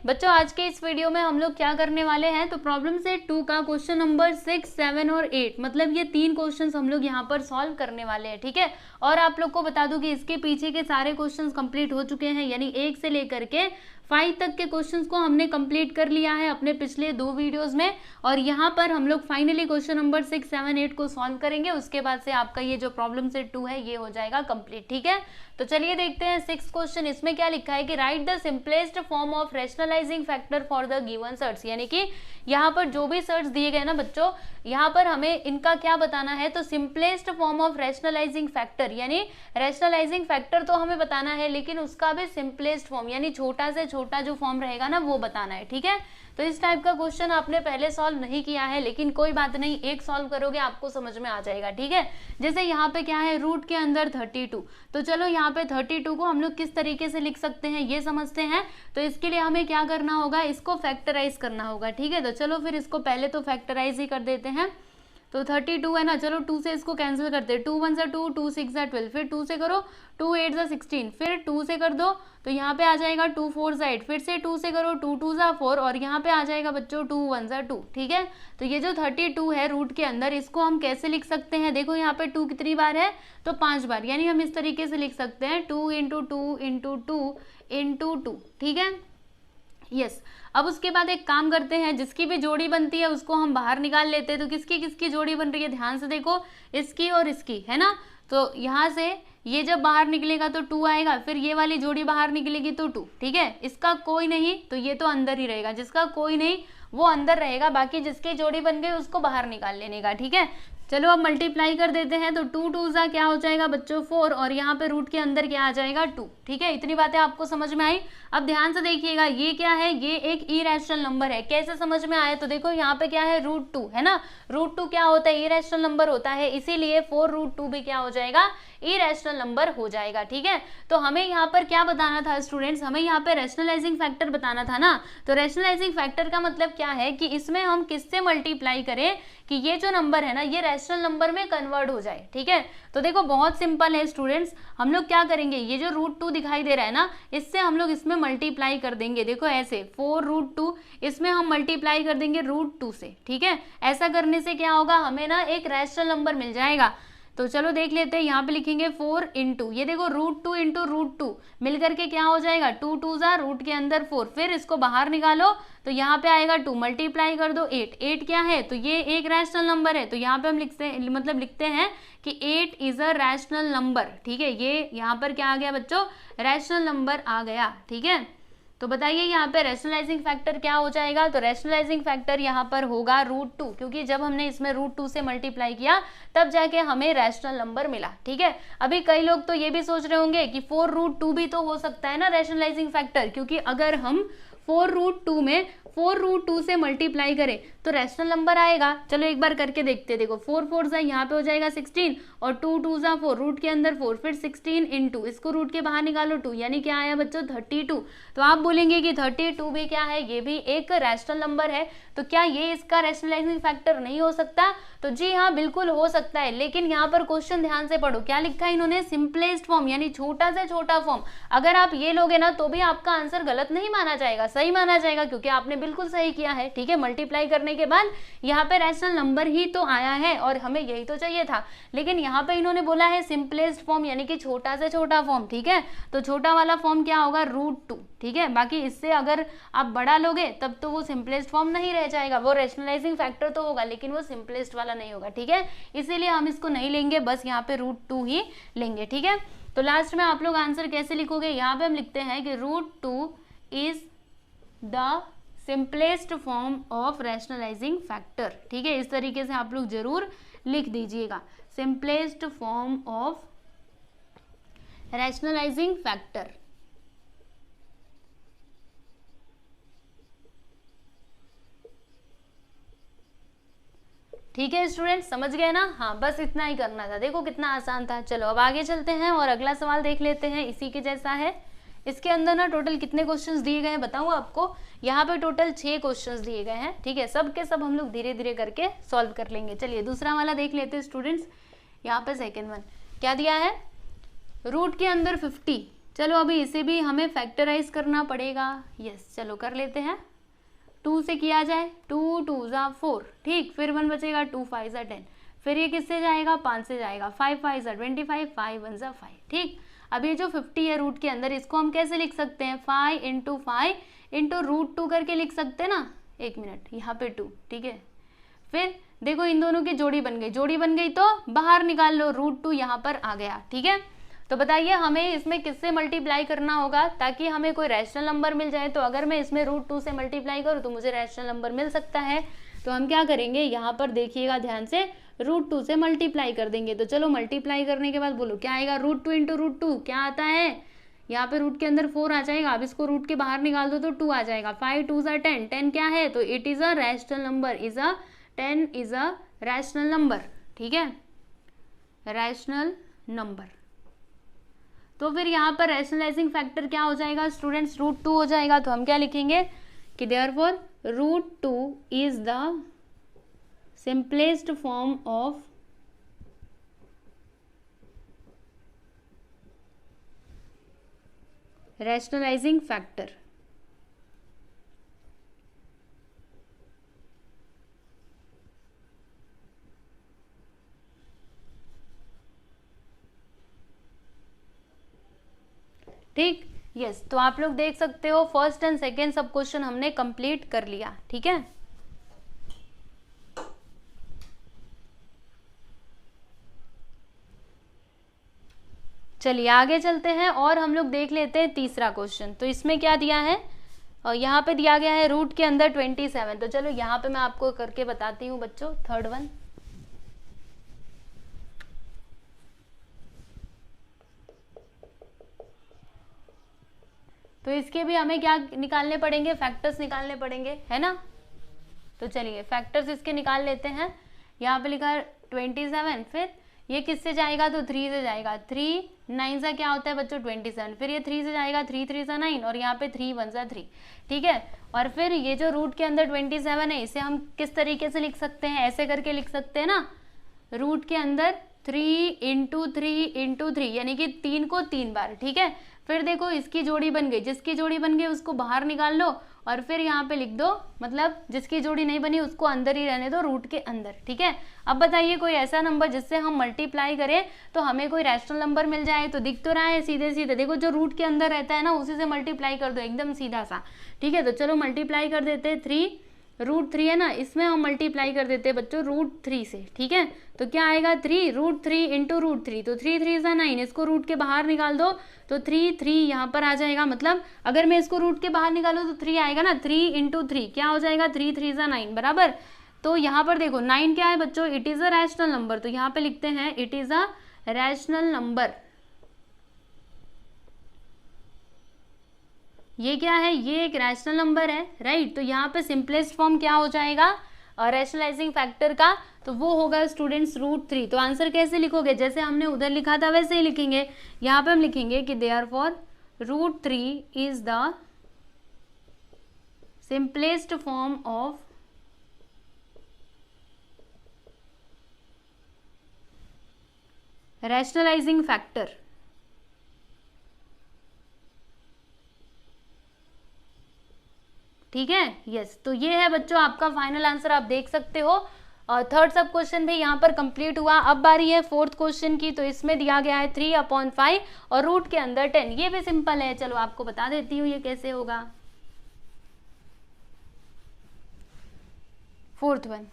बच्चों आज के इस वीडियो में हम लोग क्या करने वाले हैं, तो प्रॉब्लम सेट 2 का क्वेश्चन नंबर 6, 7 और 8 मतलब ये 3 क्वेश्चंस हम लोग यहाँ पर सॉल्व करने वाले हैं। ठीक है, और आप लोग को बता दूं कि इसके पीछे के सारे क्वेश्चंस कंप्लीट हो चुके हैं, यानी 1 से लेकर के 5 तक के क्वेश्चंस को हमने कंप्लीट कर लिया है अपने पिछले 2 वीडियोस में। और यहाँ पर हम लोग फाइनली क्वेश्चन नंबर 6, 7, 8 को सॉल्व करेंगे। उसके बाद से आपका ये जो प्रॉब्लम सेट 2 है ये हो जाएगा कंप्लीट। ठीक है, तो चलिए देखते हैं 6 क्वेश्चन। इसमें क्या लिखा है कि write the simplest form of rationalising factor for the given surds, यानी कि यहाँ पर जो भी सर्ट्स दिए गए ना बच्चों, यहाँ पर हमें इनका क्या बताना है, तो simplest form of rationalising factor, यानी रैशनलाइजिंग फैक्टर तो हमें बताना है लेकिन उसका भी सिंपलेस्ट फॉर्म यानी छोटा से छोटा जो फॉर्म रहेगा ना वो बताना है। ठीक है, तो इस टाइप का क्वेश्चन आपने पहले सॉल्व नहीं किया है, लेकिन कोई बात नहीं, एक सॉल्व करोगे आपको समझ में आ जाएगा। ठीक है, जैसे यहाँ पे क्या है, रूट के अंदर 32, तो चलो यहाँ पे 32 को हम लोग किस तरीके से लिख सकते हैं ये समझते हैं। तो इसके लिए हमें क्या करना होगा, इसको फैक्टराइज करना होगा। ठीक है, तो चलो फिर इसको पहले तो फैक्टराइज ही कर देते हैं। तो 32 है ना, चलो 2 से इसको कैंसिल करते हैं, 2 1 सा 2, 2 6 सा 12, फिर 2 से करो, 2 8 सा 16, फिर 2 से कर दो तो यहाँ पे आ जाएगा 2 4 सा 8, फिर से 2 से करो, 2 2 सा 4 और यहाँ पे आ जाएगा बच्चों 2 1 सा 2। ठीक है, तो ये जो 32 है रूट के अंदर, इसको हम कैसे लिख सकते हैं, देखो यहाँ पे 2 कितनी बार है, तो 5 बार, यानी हम इस तरीके से लिख सकते हैं 2 × 2 × 2 × 2। ठीक है, यस। अब उसके बाद एक काम करते हैं, जिसकी भी जोड़ी बनती है उसको हम बाहर निकाल लेते हैं। तो किसकी किसकी जोड़ी बन रही है, ध्यान से देखो, इसकी और इसकी, है ना। तो यहाँ से ये जब बाहर निकलेगा तो 2 आएगा, फिर ये वाली जोड़ी बाहर निकलेगी तो 2। ठीक है, इसका कोई नहीं तो ये तो अंदर ही रहेगा, जिसका कोई नहीं वो अंदर रहेगा, बाकी जिसकी जोड़ी बन गई उसको बाहर निकाल लेने का। ठीक है, चलो अब मल्टीप्लाई कर देते हैं, तो 2 2 सा क्या हो जाएगा बच्चों 4 और यहाँ पे रूट के अंदर क्या आ जाएगा 2। ठीक है, इतनी बातें आपको समझ में आई। अब ध्यान से देखिएगा, ये क्या है, ये एक इरेशनल नंबर है। कैसे समझ में आया, तो देखो यहाँ पे क्या है, √2 है ना। √2 क्या होता है, इरेशनल नंबर होता है, इसीलिए 4√2 भी क्या हो जाएगा, इरेशनल नंबर हो जाएगा। ठीक है, तो हमें यहाँ पर क्या बताना था स्टूडेंट्स, हमें यहाँ पे रैशनलाइजिंग फैक्टर बताना था ना। तो रैशनलाइजिंग फैक्टर का मतलब क्या है कि इसमें हम किससे मल्टीप्लाई करें कि ये जो नंबर है ना ये रैशनल नंबर में कन्वर्ट हो जाए। ठीक है, तो देखो बहुत सिंपल है स्टूडेंट्स, हम लोग क्या करेंगे, ये जो √2 दिखाई दे रहा है ना, इससे हम लोग इसमें मल्टीप्लाई कर देंगे। देखो ऐसे 4√2, इसमें हम मल्टीप्लाई कर देंगे √2 से। ठीक है, ऐसा करने से क्या होगा, हमें ना एक रैशनल नंबर मिल जाएगा। तो चलो देख लेते हैं, यहाँ पे लिखेंगे 4 × ये देखो √2 × √2 मिल करके क्या हो जाएगा, 2 2 सा रूट के अंदर 4, फिर इसको बाहर निकालो तो यहाँ पे आएगा 2, मल्टीप्लाई कर दो 8। 8 क्या है, तो ये एक रैशनल नंबर है, तो यहाँ पे हम लिखते हैं कि 8 इज अ रैशनल नंबर। ठीक है, ये यहाँ पर क्या आ गया बच्चों, रैशनल नंबर आ गया। ठीक है, तो बताइए यहाँ पे रैशनलाइजिंग फैक्टर क्या हो जाएगा, तो रैशनलाइजिंग फैक्टर यहाँ पर होगा √2, क्योंकि जब हमने इसमें √2 से मल्टीप्लाई किया तब जाके हमें रैशनल नंबर मिला। ठीक है, अभी कई लोग तो ये भी सोच रहे होंगे कि 4√2 भी तो हो सकता है ना रैशनलाइजिंग फैक्टर, क्योंकि अगर हम 4√2 में 4√2 से मल्टीप्लाई करें तो रैशनल नंबर आएगा। चलो एक बार करके देखते हैं, देखो 4 4 सा यहाँ पे हो जाएगा 16 और 2 2 सा 4, रूट के अंदर 4, फिर 16 × इसको रूट के बाहर निकालो 2, यानी क्या आया बच्चों 32। तो आप बोलेंगे कि 32 भी क्या है, ये भी एक रैशनल नंबर है, तो क्या ये इसका रैशनलाइजिंग फैक्टर नहीं हो सकता, तो जी हाँ बिल्कुल हो सकता है। लेकिन यहाँ पर क्वेश्चन ध्यान से पढ़ो, क्या लिखा है इन्होंने, सिंपलेस्ट फॉर्म, यानी छोटा से छोटा फॉर्म। अगर आप ये लोगे ना तो भी आपका आंसर गलत नहीं माना जाएगा, सही माना जाएगा, क्योंकि आपने बिल्कुल सही किया है। ठीक है, मल्टीप्लाई करने के बाद यहाँ पे रैशनल नंबर ही तो आया है और हमें यही तो चाहिए था, लेकिन यहाँ पे इन्होंने बोला है सिंपलेस्ट फॉर्म, यानी कि छोटा से छोटा फॉर्म। ठीक है, तो छोटा वाला फॉर्म क्या होगा, √2। ठीक है, बाकी इससे अगर आप बड़ा लोगे तब तो वो सिंपलेस्ट फॉर्म नहीं रह जाएगा, वो रैशनलाइजिंग फैक्टर तो होगा लेकिन वो सिंपलेस्ट वाला नहीं होगा। ठीक है, इसीलिए हम इसको नहीं लेंगे, बस यहाँ पे √2 ही लेंगे। ठीक है, तो लास्ट में आप लोग आंसर कैसे लिखोगे, यहाँ पे हम लिखते हैं कि √2 is the simplest form of rationalising factor. ठीक है, इस तरीके से आप लोग जरूर लिख दीजिएगा, simplest form of rationalising factor. ठीक है स्टूडेंट, समझ गए ना, हाँ बस इतना ही करना था, देखो कितना आसान था। चलो अब आगे चलते हैं और अगला सवाल देख लेते हैं, इसी के जैसा है। इसके अंदर ना टोटल कितने क्वेश्चंस दिए गए हैं बताऊं आपको, यहाँ पे टोटल 6 क्वेश्चंस दिए गए हैं। ठीक है, सब के सब हम लोग धीरे धीरे करके सॉल्व कर लेंगे। चलिए दूसरा वाला देख लेते हैं स्टूडेंट्स, यहाँ पे सेकेंड वन क्या दिया है, रूट के अंदर 50 चलो अभी इसे भी हमें फैक्टराइज करना पड़ेगा। यस, चलो कर लेते हैं। 2 से किया जाए, 2 2 ज़ा 4, ठीक, फिर 1 बचेगा, 2 5 ज़ा 10, फिर ये किससे जाएगा, 5 से जाएगा, 5 5 ज़ा 25, 5 1 ज़ा 5, ठीक। अब ये जो 50 है रूट के अंदर, इसको हम कैसे लिख सकते हैं, 5 × 5 × √2 करके लिख सकते हैं ना। एक मिनट, यहाँ पे 2, ठीक है। फिर देखो इन दोनों की जोड़ी बन गई, जोड़ी बन गई तो बाहर निकाल लो, √2 यहाँ पर आ गया, ठीक है। तो बताइए हमें इसमें किससे मल्टीप्लाई करना होगा ताकि हमें कोई रैशनल नंबर मिल जाए। तो अगर मैं इसमें √2 से मल्टीप्लाई करूँ तो मुझे रैशनल नंबर मिल सकता है। तो हम क्या करेंगे, यहाँ पर देखिएगा ध्यान से, √2 से मल्टीप्लाई कर देंगे। तो चलो मल्टीप्लाई करने के बाद बोलो क्या आएगा, √2 × √2 क्या आता है, यहाँ पे रूट के अंदर 4 आ जाएगा। अब इसको रूट के बाहर निकाल दो तो 2 आ जाएगा। 5 2 ज़ा 10, 10 क्या है, तो it is a rational number, 10 is a rational number, ठीक है, रैशनल नंबर। तो फिर यहाँ पर रैशनलाइजिंग फैक्टर क्या हो जाएगा स्टूडेंट्स, √2 हो जाएगा। तो हम क्या लिखेंगे कि therefore √2 is the simplest form of rationalising factor. ठीक, यस। तो आप लोग देख सकते हो फर्स्ट एंड सेकेंड सब क्वेश्चन हमने कंप्लीट कर लिया, ठीक है। चलिए आगे चलते हैं और हम लोग देख लेते हैं तीसरा क्वेश्चन। तो इसमें क्या दिया है, और यहाँ पे दिया गया है रूट के अंदर 27। तो चलो यहाँ पे मैं आपको करके बताती हूँ बच्चों, थर्ड वन। तो इसके भी हमें क्या निकालने पड़ेंगे, फैक्टर्स निकालने पड़ेंगे, है ना। तो चलिए फैक्टर्स इसके निकाल लेते हैं। यहाँ पे लिखा है 27, फिर ये किससे जाएगा, तो 3 से जाएगा। 3 9 सा क्या होता है बच्चों 27, फिर ये 3 से जाएगा, 3 3 सा 9, और यहाँ पे 3 1 सा 3, ठीक है। और फिर ये जो रूट के अंदर 27 है, इसे हम किस तरीके से लिख सकते हैं, ऐसे करके लिख सकते हैं ना, रूट के अंदर 3 × 3 × 3, यानी कि 3 को 3 बार, ठीक है। फिर देखो इसकी जोड़ी बन गई, जिसकी जोड़ी बन गई उसको बाहर निकाल लो, और फिर यहाँ पे लिख दो, मतलब जिसकी जोड़ी नहीं बनी उसको अंदर ही रहने दो, रूट के अंदर, ठीक है। अब बताइए कोई ऐसा नंबर जिससे हम मल्टीप्लाई करें तो हमें कोई रैशनल नंबर मिल जाए। तो दिख तो रहा है सीधे सीधे, देखो जो रूट के अंदर रहता है ना उसी से मल्टीप्लाई कर दो, एकदम सीधा सा, ठीक है। तो चलो मल्टीप्लाई कर देते हैं, 3 √3 है ना, इसमें हम मल्टीप्लाई कर देते हैं बच्चों √3 से, ठीक है। तो क्या आएगा 3 √3 × √3, तो 3 3 सा 9, इसको रूट के बाहर निकाल दो तो 3 3 यहाँ पर आ जाएगा। मतलब अगर मैं इसको रूट के बाहर निकालूँ तो 3 आएगा ना, 3 × 3 क्या हो जाएगा, 3 3 सा 9 बराबर। तो यहाँ पर देखो 9 क्या है बच्चों, it is a rational number. तो यहाँ पे लिखते हैं it is a rational number. ये क्या है, ये एक रैशनल नंबर है, राइट। तो यहाँ पे सिंपलेस्ट फॉर्म क्या हो जाएगा रैशनलाइजिंग फैक्टर का, तो वो होगा स्टूडेंट्स √3। तो आंसर कैसे लिखोगे, जैसे हमने उधर लिखा था वैसे ही लिखेंगे। यहाँ पे हम लिखेंगे कि therefore √3 is the simplest form of rationalising factor. ठीक है, यस। तो ये है बच्चों आपका फाइनल आंसर, आप देख सकते हो। थर्ड सब क्वेश्चन भी यहाँ पर कंप्लीट हुआ। अब बारी है फोर्थ क्वेश्चन की। तो इसमें दिया गया है 3/5 और रूट के अंदर 10। ये भी सिंपल है, चलो आपको बता देती हूँ ये कैसे होगा। फोर्थ वन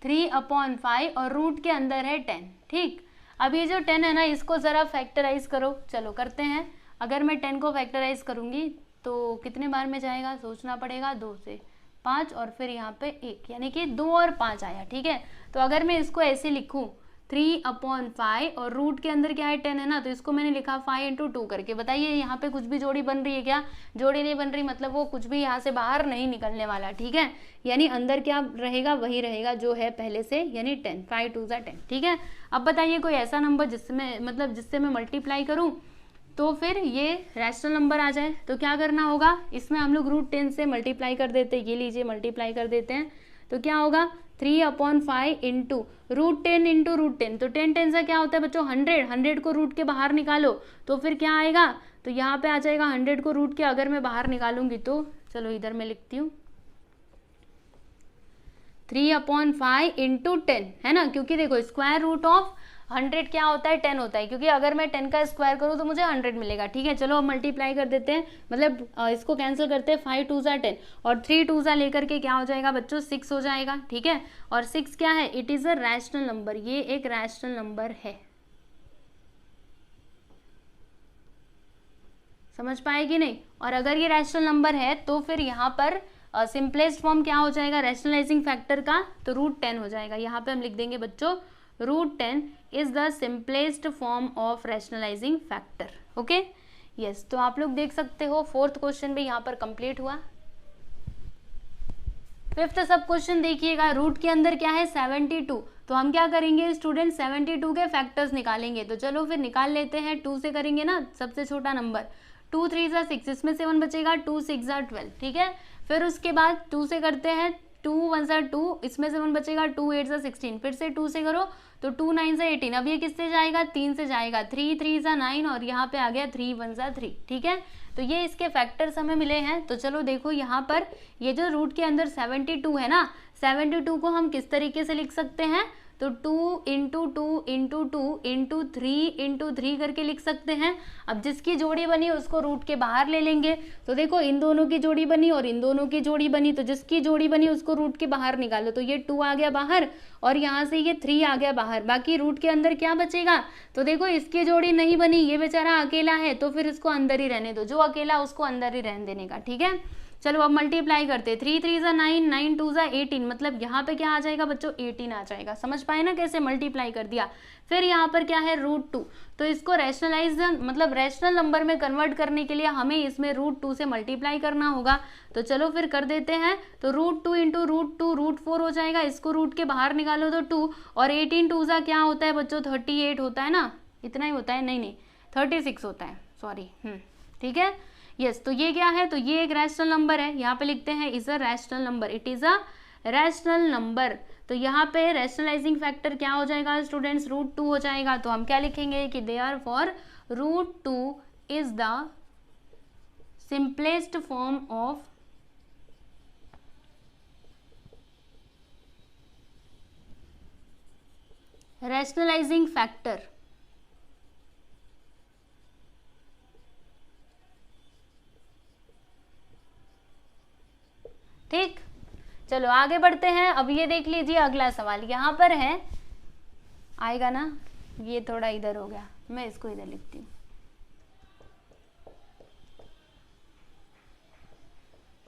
3/5 और रूट के अंदर है 10, ठीक। अब ये जो 10 है ना, इसको जरा फैक्टराइज करो। चलो करते हैं। अगर मैं 10 को फैक्टराइज करूंगी तो कितने बार में जाएगा, सोचना पड़ेगा। 2 से 5 और फिर यहाँ पे 1, यानी कि 2 और 5 आया, ठीक है। तो अगर मैं इसको ऐसे लिखूं 3/5 और रूट के अंदर क्या है 10 है ना, तो इसको मैंने लिखा 5 × 2 करके। बताइए यहाँ पे कुछ भी जोड़ी बन रही है क्या, जोड़ी नहीं बन रही, मतलब वो कुछ भी यहाँ से बाहर नहीं निकलने वाला, ठीक है। यानी अंदर क्या रहेगा, वही रहेगा जो है पहले से, यानी 10, 5 2 10, ठीक है। अब बताइए कोई ऐसा नंबर जिसमें मतलब जिससे मैं मल्टीप्लाई करूँ तो फिर ये रैशनल नंबर आ जाए। तो क्या करना होगा, इसमें हम लोग √10 से मल्टीप्लाई कर देते हैं। ये लीजिए मल्टीप्लाई कर देते हैं। तो क्या होगा 3/5 इंटू √10 इंटू √10, तो 10 से क्या होता है बच्चों 100 को रूट के बाहर निकालो तो फिर क्या आएगा, तो यहाँ पे आ जाएगा 100 को रूट के अगर मैं बाहर निकालूंगी तो चलो इधर मैं लिखती हूँ 3/5 इंटू 10 है ना, क्योंकि देखो स्क्वायर रूट ऑफ 100 क्या होता है 10 होता है, क्योंकि अगर मैं 10 का स्क्वायर करूँ तो मुझे 100 मिलेगा। ठीक है, चलो अब मल्टीप्लाई कर देते हैं, मतलब इसको कैंसिल करते हैं, 5 2 10 और 3 2 लेकर के क्या हो जाएगा बच्चों 6 हो जाएगा। ठीक है, और 6 क्या है, it is a rational number, ये एक रैशनल नंबर है। समझ पाएगी नहीं, और अगर ये रैशनल नंबर है तो फिर यहाँ पर सिंपलेस्ट फॉर्म क्या हो जाएगा रैशनलाइजिंग फैक्टर का, तो √10 हो जाएगा। यहाँ पे हम लिख देंगे बच्चों √10 is the simplest form of rationalising factor. Okay yes, तो आप लोग देख सकते हो 4th क्वेश्चन भी यहाँ पर कंप्लीट हुआ। 5th सब क्वेश्चन देखिएगा, रूट के अंदर क्या है 72, तो हम क्या करेंगे स्टूडेंट 72 के फैक्टर्स निकालेंगे। तो चलो फिर निकाल लेते हैं, 2 से करेंगे ना, सबसे छोटा नंबर 2 3 6, इसमें 7 बचेगा, 2 6 12। ठीक है, फिर उसके बाद 2 से करते हैं, 2 1 2, इसमें 7 बचेगा, 2 8 16, फिर से 2 से करो तो 2 9 18, अब ये किससे जाएगा 3 से जाएगा, 3 3 9 और यहाँ पे आ गया 3 1 3। ठीक है, तो ये इसके फैक्टर्स हमें मिले हैं। तो चलो देखो यहाँ पर ये जो रूट के अंदर 72 है ना, 72 को हम किस तरीके से लिख सकते हैं, तो 2 इंटू 2 इंटू 2 इंटू 3 इंटू 3 करके लिख सकते हैं। अब जिसकी जोड़ी बनी उसको रूट के बाहर ले लेंगे, तो देखो इन दोनों की जोड़ी बनी और इन दोनों की जोड़ी बनी, तो जिसकी जोड़ी बनी उसको रूट के बाहर निकालो, तो ये 2 आ गया बाहर और यहाँ से ये 3 आ गया बाहर, बाकी रूट के अंदर क्या बचेगा, तो देखो इसकी जोड़ी नहीं बनी, ये बेचारा अकेला है, तो फिर इसको अंदर ही रहने दो, जो अकेला उसको अंदर ही रहने देने का। ठीक है, चलो अब मल्टीप्लाई करते, 3 3 9 9 2 18, मतलब यहाँ पे क्या आ जाएगा बच्चों 18 आ जाएगा। समझ पाए ना कैसे मल्टीप्लाई कर दिया। फिर यहाँ पर क्या है √2, तो इसको रैशनलाइज मतलब रैशनल नंबर में कन्वर्ट करने के लिए हमें इसमें √2 से मल्टीप्लाई करना होगा। तो चलो फिर कर देते हैं, तो √2 इंटू √2 √4 हो जाएगा, इसको रूट के बाहर निकालो तो 2, और 18 2 क्या होता है बच्चों 38 होता है ना, इतना ही होता है, नहीं 36 होता है, सॉरी। ठीक है, यस, तो ये क्या है, तो ये एक रैशनल नंबर है, यहाँ पे लिखते हैं is a rational number, it is a rational number. तो यहाँ पे रैशनलाइजिंग फैक्टर क्या हो जाएगा स्टूडेंट्स √2 हो जाएगा। तो हम क्या लिखेंगे कि therefore √2 is the simplest form of rationalising factor. ठीक, चलो आगे बढ़ते हैं। अब ये देख लीजिए अगला सवाल यहाँ पर है, आएगा ना, ये थोड़ा इधर हो गया, मैं इसको इधर लिखती हूँ।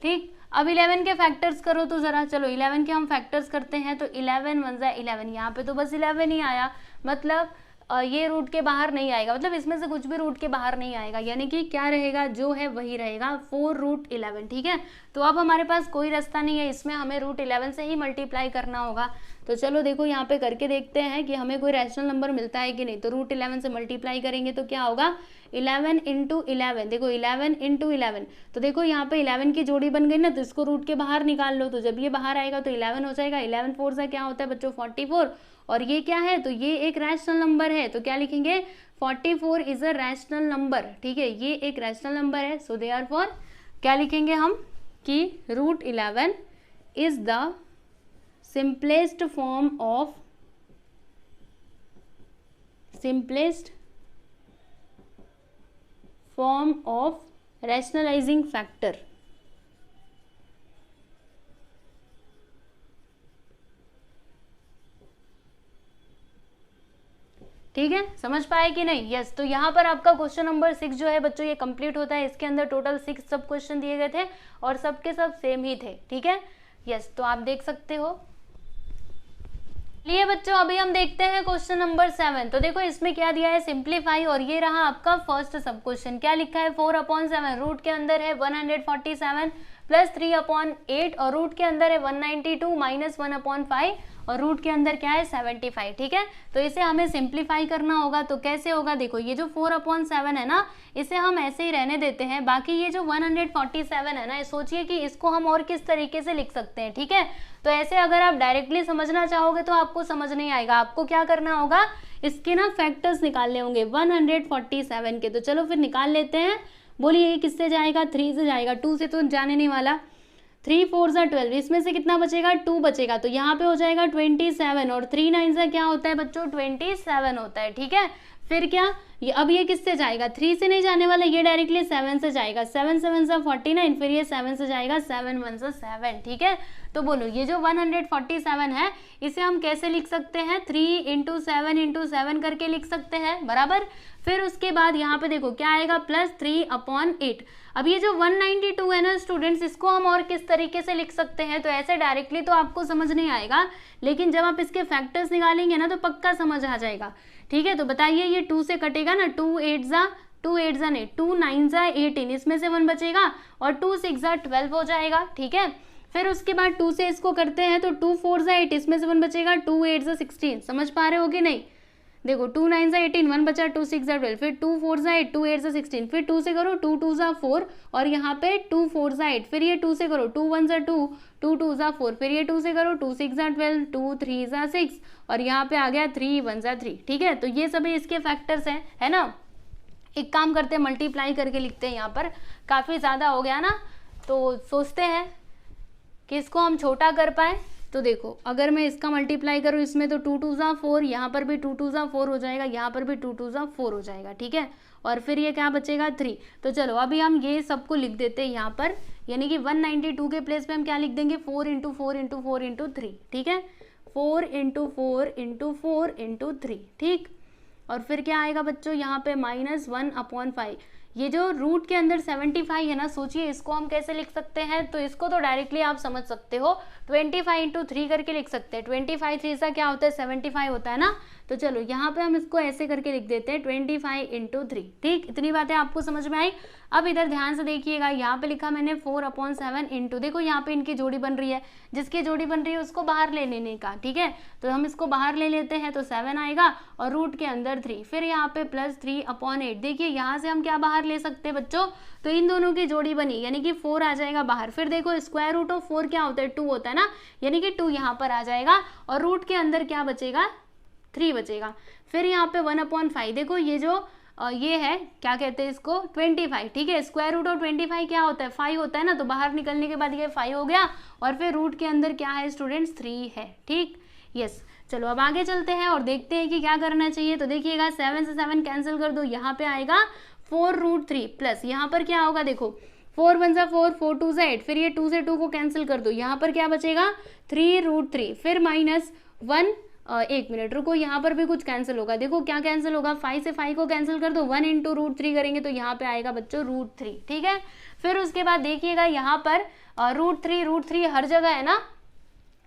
ठीक, अब 11 के फैक्टर्स करो तो जरा, चलो 11 के हम फैक्टर्स करते हैं। तो 11 1 11, यहाँ पे तो बस 11 ही आया, मतलब ये रूट के बाहर नहीं आएगा, मतलब इसमें से कुछ भी रूट के बाहर नहीं आएगा, यानी कि क्या रहेगा जो है वही रहेगा 4√11। ठीक है, तो अब हमारे पास कोई रास्ता नहीं है, इसमें हमें √11 से ही मल्टीप्लाई करना होगा। तो चलो देखो यहाँ पे करके देखते हैं कि हमें कोई रैशनल नंबर मिलता है कि नहीं। तो √11 से मल्टीप्लाई करेंगे तो क्या होगा 11 इंटू 11, देखो 11 इंटू 11, तो देखो यहाँ पे 11 की जोड़ी बन गई ना, तो इसको रूट के बाहर निकाल लो, तो जब ये बाहर आएगा तो 11 हो जाएगा। 11 4 से क्या होता है बच्चों 44, और ये क्या है, तो ये एक रैशनल नंबर है, तो क्या लिखेंगे 44 इज अ रैशनल नंबर। ठीक है, ये एक रैशनल नंबर है, सो देयरफॉर क्या लिखेंगे हम कि √11 is the simplest form of rationalising factor. ठीक है, समझ पाए कि नहीं। यस, तो यहाँ पर आपका क्वेश्चन नंबर 6 जो है बच्चों ये कंप्लीट होता है। इसके अंदर टोटल 6 सब क्वेश्चन दिए गए थे और सबके सब सेम ही थे। ठीक है, यस, तो आप देख सकते हो। लिए बच्चों अभी हम देखते हैं क्वेश्चन नंबर 7। तो देखो इसमें क्या दिया है सिंप्लीफाई, और ये रहा आपका फर्स्ट सब क्वेश्चन। क्या लिखा है 4/7, रूट के अंदर है 147, प्लस 3/8 और रूट के अंदर है 192 माइनस 1/5 और रूट के अंदर क्या है 75, ठीक है। तो इसे हमें सिंप्लीफाई करना होगा। तो कैसे होगा, देखो ये जो 4/7 है ना, इसे हम ऐसे ही रहने देते हैं। बाकी ये जो 147 है ना, सोचिए कि इसको हम और किस तरीके से लिख सकते हैं, ठीक है। तो ऐसे अगर आप डायरेक्टली समझना चाहोगे तो आपको समझ नहीं आएगा, आपको क्या करना होगा, इसके ना फैक्टर्स निकालने होंगे 147 के। तो चलो फिर निकाल लेते हैं। बोलिए ये किससे जाएगा, 3 से जाएगा, 2 से तो जाने नहीं वाला। 3 4 12, इसमें से कितना बचेगा, 2 बचेगा। तो यहाँ पे हो जाएगा 27 और 3 9 से क्या होता है बच्चों, 27 होता है, ठीक है। फिर क्या, अब ये किससे जाएगा, 3 से नहीं जाने वाला, ये डायरेक्टली 7 से जाएगा। 7 7 से 49, फिर ये 7 से जाएगा, 7 1 से 7, ठीक है। तो बोलो ये जो 147 है इसे हम कैसे लिख सकते हैं, 3 × 7 × 7 करके लिख सकते हैं, बराबर। फिर उसके बाद यहाँ पे देखो क्या आएगा, प्लस 3/8। अब ये जो 192 है ना स्टूडेंट्स, इसको हम और किस तरीके से लिख सकते हैं, तो ऐसे डायरेक्टली तो आपको समझ नहीं आएगा, लेकिन जब आप इसके फैक्टर्स निकालेंगे ना तो पक्का समझ आ जाएगा, ठीक है। तो बताइए ये 2 से कटेगा ना, 2 8 नहीं, 2 9 18, इसमें से 1 बचेगा और 2 6 12 हो जाएगा, ठीक है। फिर उसके बाद 2 से इसको करते हैं तो 2 4 8, इसमें से 1 बचेगा, 2 8 16, समझ पा रहे हो कि नहीं। देखो 2 9 18, 1 बचा, 2 6 12, फिर 2 4 8, 2 8 16, फिर 2 से करो 2 2 4 और यहाँ पे 2 4 8, फिर ये 2 से करो 2 1 2, 2 2 4, फिर ये 2 से करो 2 6 12, 2 3 6 और यहाँ पे आ गया 3 1 3, ठीक है। तो ये सभी इसके फैक्टर्स हैं, है ना। एक काम करते हैं, मल्टीप्लाई करके लिखते हैं, यहाँ पर काफ़ी ज़्यादा हो गया ना, तो सोचते हैं कि इसको हम छोटा कर पाए। तो देखो अगर मैं इसका मल्टीप्लाई करूँ इसमें तो 2 2 4, यहाँ पर भी 2 2 4 हो जाएगा, यहाँ पर भी 2 2 4 हो जाएगा, ठीक है। और फिर ये क्या बचेगा, 3। तो चलो अभी हम ये सबको लिख देते हैं यहाँ पर, यानी कि 192 के प्लेस पे हम क्या लिख देंगे, 4 × 4 × 4 × 3, ठीक है। 4 × 4 × 4 × 3, ठीक। और फिर क्या आएगा बच्चों, यहाँ पे -1/5। ये जो रूट के अंदर 75 है ना, सोचिए इसको हम कैसे लिख सकते हैं, तो इसको तो डायरेक्टली आप समझ सकते हो, 25 × 3 करके लिख सकते हैं। 25 3 सा क्या होता है, 75 होता है ना। तो चलो यहाँ पे हम इसको ऐसे करके लिख देते हैं 25 × 3, ठीक। इतनी बातें आपको समझ में आई। अब इधर ध्यान से देखिएगा, यहाँ पे लिखा मैंने 4/7 इंटू, देखो यहाँ पे इनकी जोड़ी बन रही है, जिसकी जोड़ी बन रही है उसको बाहर ले लेने का, ठीक है। तो हम इसको बाहर ले लेते हैं तो 7 आएगा और रूट के अंदर 3, फिर यहाँ पे प्लस 3/8। देखिए यहाँ से हम क्या बाहर ले सकते हैं बच्चों, तो इन दोनों की जोड़ी बनी, यानी कि 4 आ जाएगा बाहर। फिर देखो स्क्वायर रूट ऑफ 4 क्या होता है, 2 होता है ना, यानी कि 2 यहाँ पर आ जाएगा और रूट के अंदर क्या बचेगा, 3 बचेगा। फिर यहाँ पे 1/5, देखो ये जो ये है क्या कहते हैं इसको, 25, ठीक है। स्क्वायर रूट ऑफ 25 क्या होता है, 5 होता है ना, तो बाहर निकलने के बाद ये 5 हो गया और फिर रूट के अंदर क्या है स्टूडेंट्स, 3 है, ठीक। यस, चलो अब आगे चलते हैं और देखते हैं कि क्या करना चाहिए। तो देखिएगा 7 से 7 कैंसिल कर दो, यहाँ पे आएगा 4√3 प्लस यहाँ पर क्या होगा, देखो 4 1 4, 4 2 8, फिर ये 2 से 2 को कैंसिल कर दो, यहाँ पर क्या बचेगा 3√3, फिर -1, एक मिनट रुको, यहाँ पर भी कुछ कैंसिल होगा। देखो क्या कैंसिल होगा, 5 से 5 को कैंसिल कर दो, 1 × √3 करेंगे तो यहाँ पे आएगा बच्चों √3, ठीक है। फिर उसके बाद देखिएगा यहाँ पर √3 हर जगह है ना,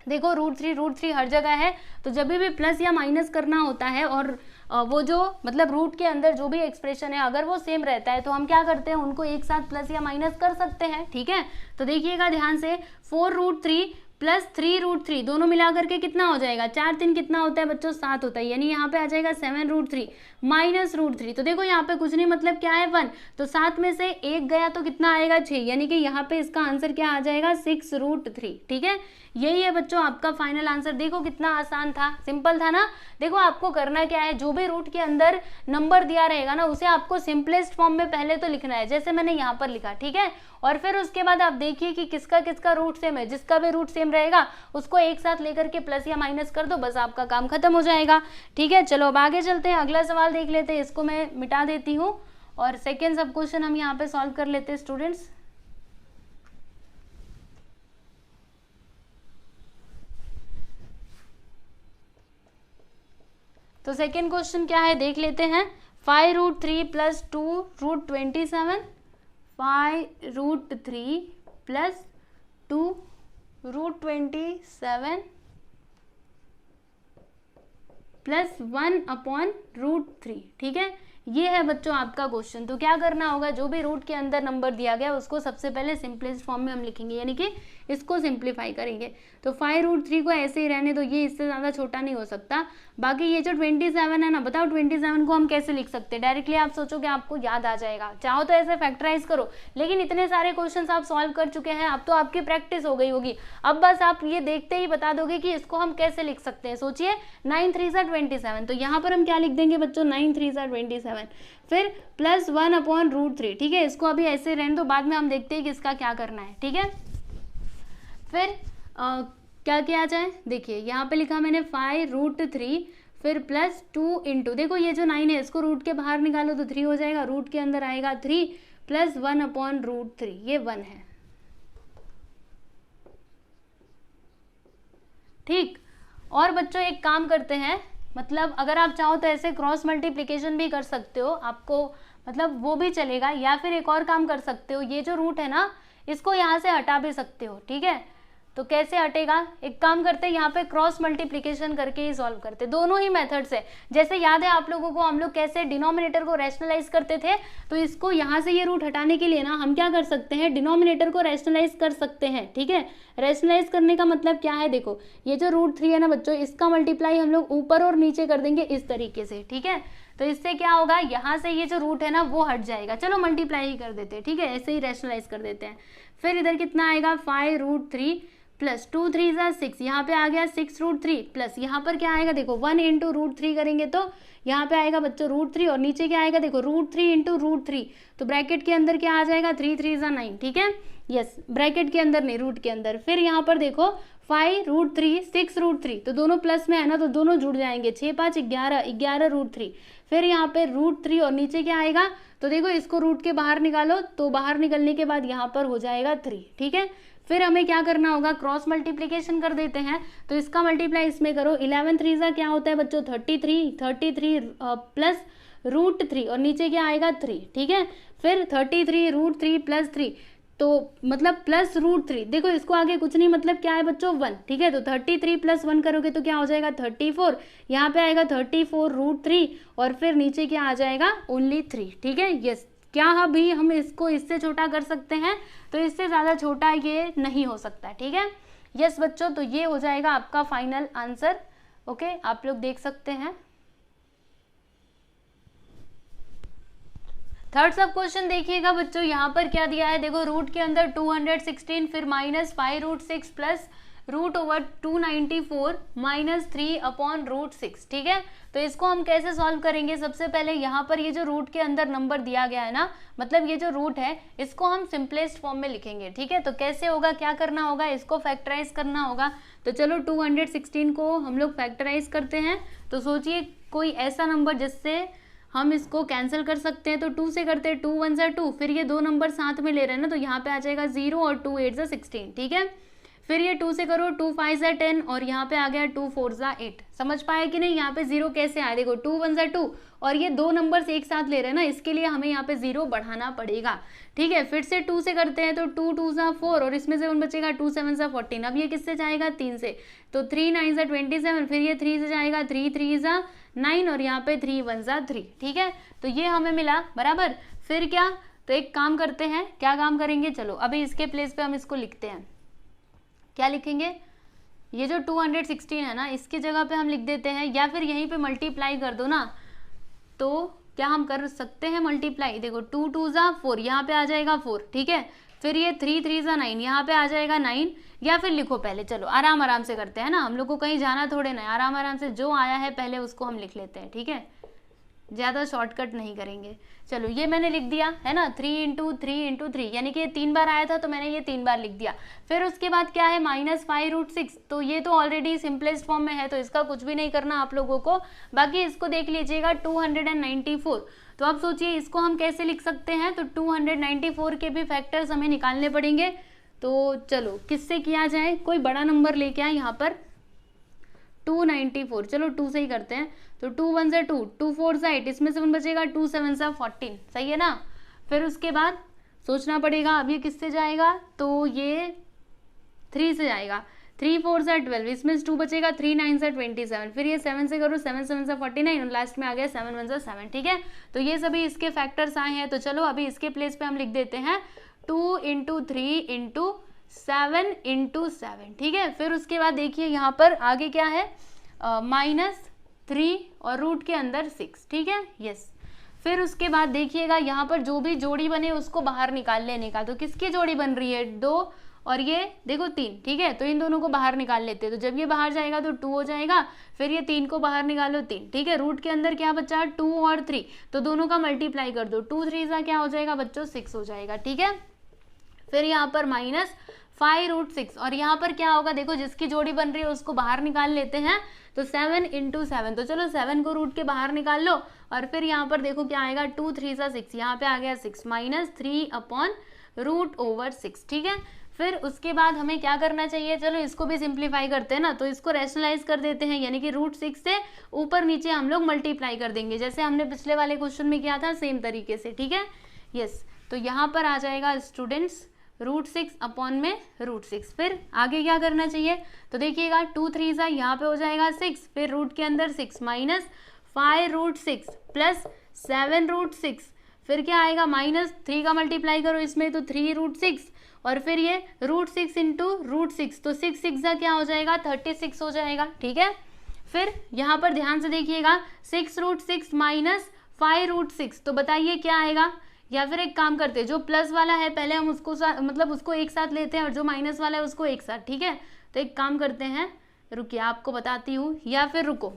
देखो √3 हर जगह है। तो जब भी प्लस या माइनस करना होता है और वो जो मतलब रूट के अंदर जो भी एक्सप्रेशन है अगर वो सेम रहता है तो हम क्या करते हैं, उनको एक साथ प्लस या माइनस कर सकते हैं, ठीक है। तो देखिएगा ध्यान से, 4√3 प्लस 3√3 दोनों मिला करके कितना हो जाएगा, 4 3 कितना होता है बच्चों, 7 होता है, यानी यहाँ पे आ जाएगा 7√3 माइनस √3। तो देखो यहाँ पे कुछ नहीं, मतलब क्या है 1, तो 7 में से 1 गया तो कितना आएगा 6, यानी कि यहाँ पे इसका आंसर क्या आ जाएगा 6√3, ठीक है। यही है बच्चों आपका फाइनल आंसर। देखो कितना आसान था, सिंपल था ना। देखो आपको करना क्या है, जो भी रूट के अंदर नंबर दिया रहेगा ना उसे आपको सिंपलेस्ट फॉर्म में पहले तो लिखना है, जैसे मैंने यहाँ पर लिखा, ठीक है। और फिर उसके बाद आप देखिए कि किसका किसका रूट सेम है, जिसका भी रूट सेम रहेगा उसको एक साथ लेकर के प्लस या माइनस कर दो, बस आपका काम खत्म हो जाएगा, ठीक है। चलो अब आगे चलते हैं, अगला सवाल देख लेते हैं, इसको मैं मिटा देती हूँ और सेकेंड सब क्वेश्चन हम यहाँ पे सॉल्व कर लेते हैं स्टूडेंट्स। तो सेकेंड क्वेश्चन क्या है देख लेते हैं, 5√3 प्लस 2√27, 5√3 प्लस 2√27 प्लस 1/√3, ठीक है। ये है बच्चों आपका क्वेश्चन। तो क्या करना होगा, जो भी रूट के अंदर नंबर दिया गया उसको सबसे पहले सिंपलेस्ट फॉर्म में हम लिखेंगे, यानी कि इसको सिंप्लीफाई करेंगे। तो 5√3 को ऐसे ही रहने दो, ये इससे ज़्यादा छोटा नहीं हो सकता। बाकी ये जो 27 है ना, बताओ 27 को हम कैसे लिख सकते हैं। डायरेक्टली आप सोचोगे आपको याद आ जाएगा, चाहो तो ऐसे फैक्टराइज करो, लेकिन इतने सारे क्वेश्चन आप सॉल्व कर चुके हैं, अब तो आपकी प्रैक्टिस हो गई होगी। अब बस आप ये देखते ही बता दोगे कि इसको हम कैसे लिख सकते हैं। सोचिए 9 3 27, तो यहाँ पर हम क्या लिख देंगे बच्चों, 9 3 27, फिर +1/√3। ठीक है, इसको अभी ऐसे रहने दो, बाद में हम देखते हैं कि इसका क्या करना है। ठीक है, फिर क्या किया जाए, देखिए यहाँ पे लिखा मैंने 5√3, फिर +2 इंटू, देखो ये जो 9 है इसको रूट के बाहर निकालो तो 3 हो जाएगा, रूट के अंदर आएगा 3 + 1/√3, ये 1 है। ठीक, और बच्चों एक काम करते हैं, मतलब अगर आप चाहो तो ऐसे क्रॉस मल्टीप्लिकेशन भी कर सकते हो, आपको मतलब वो भी चलेगा, या फिर एक और काम कर सकते हो, ये जो रूट है ना इसको यहाँ से हटा भी सकते हो। ठीक है, तो कैसे हटेगा, एक काम करते हैं यहाँ पे क्रॉस मल्टीप्लिकेशन करके ही सॉल्व करते, दोनों ही मेथड्स है। जैसे याद है आप लोगों को हम लोग कैसे डिनोमिनेटर को रैशनलाइज करते थे, तो इसको यहाँ से ये रूट हटाने के लिए ना हम क्या कर सकते हैं, डिनोमिनेटर को रैशनलाइज कर सकते हैं। ठीक है, रैशनलाइज करने का मतलब क्या है, देखो ये जो √3 है ना बच्चों, इसका मल्टीप्लाई हम लोग ऊपर और नीचे कर देंगे इस तरीके से। ठीक है, तो इससे क्या होगा, यहाँ से ये जो रूट है ना वो हट जाएगा, चलो मल्टीप्लाई ही कर देते हैं। ठीक है, ऐसे ही रैशनलाइज कर देते हैं। फिर इधर कितना आएगा, 5√3 प्लस 2 3 6, यहाँ पे आ गया 6√3, प्लस यहाँ पर क्या आएगा, देखो 1 इंटू √3 करेंगे तो यहाँ पे आएगा बच्चों √3, और नीचे क्या आएगा, देखो √3 इंटू √3, तो ब्रैकेट के अंदर क्या आ जाएगा, 3 3 9। ठीक है, यस, ब्रैकेट के अंदर नहीं, रूट के अंदर। फिर यहाँ पर देखो 5√3 6√3, तो दोनों प्लस में है ना, तो दोनों जुड़ जाएंगे, 6 5 11 11√3। फिर यहाँ पे √3 और नीचे क्या आएगा, तो देखो इसको रूट के बाहर निकालो, तो बाहर निकलने के बाद यहाँ पर हो जाएगा 3। ठीक है, फिर हमें क्या करना होगा, क्रॉस मल्टीप्लिकेशन कर देते हैं, तो इसका मल्टीप्लाई इसमें करो, 11 3 क्या होता है बच्चों, 33 प्लस √3, और नीचे क्या आएगा 3। ठीक है, फिर 33 √3 प्लस 3, तो मतलब प्लस √3, देखो इसको आगे कुछ नहीं, मतलब क्या है बच्चों 1। ठीक है, तो 33 + 1 करोगे तो क्या हो जाएगा 34, यहाँ पे आएगा 34 √3, और फिर नीचे क्या आ जाएगा ओनली 3। ठीक है, यस, क्या अभी हम इसको इससे छोटा कर सकते हैं, तो इससे ज़्यादा छोटा ये नहीं हो सकता। ठीक है, यस बच्चों, तो ये हो जाएगा आपका फाइनल आंसर। ओके, आप लोग देख सकते हैं। थर्ड सब क्वेश्चन देखिएगा बच्चों, यहाँ पर क्या दिया है, देखो रूट के अंदर 216, फिर -5√6 प्लस √294 -3/√6। ठीक है, तो इसको हम कैसे सॉल्व करेंगे, सबसे पहले यहाँ पर ये जो रूट के अंदर नंबर दिया गया है ना, मतलब ये जो रूट है इसको हम सिंपलेस्ट फॉर्म में लिखेंगे। ठीक है, तो कैसे होगा, क्या करना होगा, इसको फैक्टराइज करना होगा। तो चलो 216 को हम लोग फैक्टराइज करते हैं। तो सोचिए कोई ऐसा नंबर जिससे हम इसको कैंसिल कर सकते हैं, तो 2 से करते हैं, 2 1 2, फिर ये दो नंबर साथ में ले रहे हैं ना, तो यहाँ पे आ जाएगा 0 और 2 8 16। ठीक है, फिर ये 2 से करो, 2 5 10, और यहाँ पे आ गया 2 4 8। समझ पाए कि नहीं, यहाँ पे 0 कैसे आए, देखो 2 1 2, और ये दो नंबर्स एक साथ ले रहे हैं ना, इसके लिए हमें यहाँ पे 0 बढ़ाना पड़ेगा। ठीक है, फिर से 2 से करते हैं, तो 2 2 4, और इसमें से 1 बचेगा, 2 7 14। अब ये किससे जाएगा, 3 से, तो 3 9 27, फिर ये 3 से जाएगा, 3 3 9, और यहाँ पे 3 1 3। ठीक है, तो ये हमें मिला बराबर। फिर क्या, तो एक काम करते हैं, क्या काम करेंगे, चलो अभी इसके प्लेस पे हम इसको लिखते हैं। क्या लिखेंगे, ये जो 216 है ना, इसकी जगह पे हम लिख देते हैं, या फिर यहीं पे मल्टीप्लाई कर दो ना, तो क्या हम कर सकते हैं मल्टीप्लाई, देखो 2 2 4, यहाँ पे आ जाएगा 4। ठीक है, फिर ये 3 3 9, यहाँ पे आ जाएगा 9, या फिर लिखो पहले, चलो आराम आराम से करते हैं ना, हम लोग को कहीं जाना थोड़े ना, आराम आराम से जो आया है पहले उसको हम लिख लेते हैं। ठीक है, ज़्यादा शॉर्टकट नहीं करेंगे। चलो ये मैंने लिख दिया है ना, 3 × 3 × 3, यानी कि 3 बार आया था तो मैंने ये 3 बार लिख दिया। फिर उसके बाद क्या है, -5√6, तो ये तो ऑलरेडी सिंपलेस्ट फॉर्म में है, तो इसका कुछ भी नहीं करना आप लोगों को। बाकी इसको देख लीजिएगा 294। तो अब सोचिए इसको हम कैसे लिख सकते हैं, तो 294 के भी फैक्टर्स हमें निकालने पड़ेंगे। तो चलो किससे किया जाए, कोई बड़ा नंबर लेके आए यहाँ पर, 294, चलो 2 से ही करते हैं। तो 2 1 2, 2 4 8, इसमें से 1 बचेगा, 2 7 14। सही है ना, फिर उसके बाद सोचना पड़ेगा अब ये किससे जाएगा, तो ये 3 से जाएगा। 3 4 सा 12, इसमें 2 बचेगा, 3 9 सा 27, फिर ये 7 से करो, 7 7 सा 49 और लास्ट में आ गया 7 1 सा 7, ठीक है। तो ये सभी इसके फैक्टर्स आए हैं। तो चलो अभी इसके प्लेस पे हम लिख देते हैं 2 इंटू 3 इंटू 7 इंटू 7, ठीक है। फिर उसके बाद देखिए यहाँ पर आगे क्या है, -3 और रूट के अंदर 6, ठीक है, यस। फिर उसके बाद देखिएगा यहाँ पर जो भी जोड़ी बने उसको बाहर निकाल लेने का। तो किसकी जोड़ी बन रही है, 2 और ये देखो 3, ठीक है। तो इन दोनों को बाहर निकाल लेते हैं। तो जब ये बाहर जाएगा तो 2 हो जाएगा, फिर ये 3 को बाहर निकालो 3, ठीक है। रूट के अंदर क्या बचा, 2 और 3, तो दोनों का मल्टीप्लाई कर दो, 2 3 सा क्या हो जाएगा बच्चों, 6 हो जाएगा, ठीक है। फिर यहाँ पर -5√6 और यहाँ पर क्या होगा, देखो जिसकी जोड़ी बन रही है उसको बाहर निकाल लेते हैं। तो 7 इंटू 7, तो चलो 7 को रूट के बाहर निकाल लो और फिर यहाँ पर देखो क्या आएगा, 2 3 सा 6, यहाँ पे आ गया 6 -3/√6, ठीक है। फिर उसके बाद हमें क्या करना चाहिए, चलो इसको भी सिंप्लीफाई करते हैं ना, तो इसको रैशनलाइज कर देते हैं, यानी कि √6 से ऊपर नीचे हम लोग मल्टीप्लाई कर देंगे, जैसे हमने पिछले वाले क्वेश्चन में किया था सेम तरीके से, ठीक है, यस। तो यहाँ पर आ जाएगा स्टूडेंट्स √6/√6। फिर आगे क्या करना चाहिए, तो देखिएगा 2 3 सा यहाँ पे हो जाएगा 6, फिर रूट के अंदर 6 -5√6 प्लस 7√6, फिर क्या आएगा, -3 का मल्टीप्लाई करो इसमें तो 3√6 और फिर ये √6 इंटू √6, तो 6 6 सा क्या हो जाएगा, 36 हो जाएगा, ठीक है। फिर यहाँ पर ध्यान से देखिएगा 6√6 -5√6, तो बताइए क्या आएगा। या फिर एक काम करते हैं, जो प्लस वाला है पहले हम उसको मतलब उसको एक साथ लेते हैं और जो माइनस वाला है उसको एक साथ, ठीक है। तो एक काम करते हैं, रुकिए आपको बताती हूँ, या फिर रुको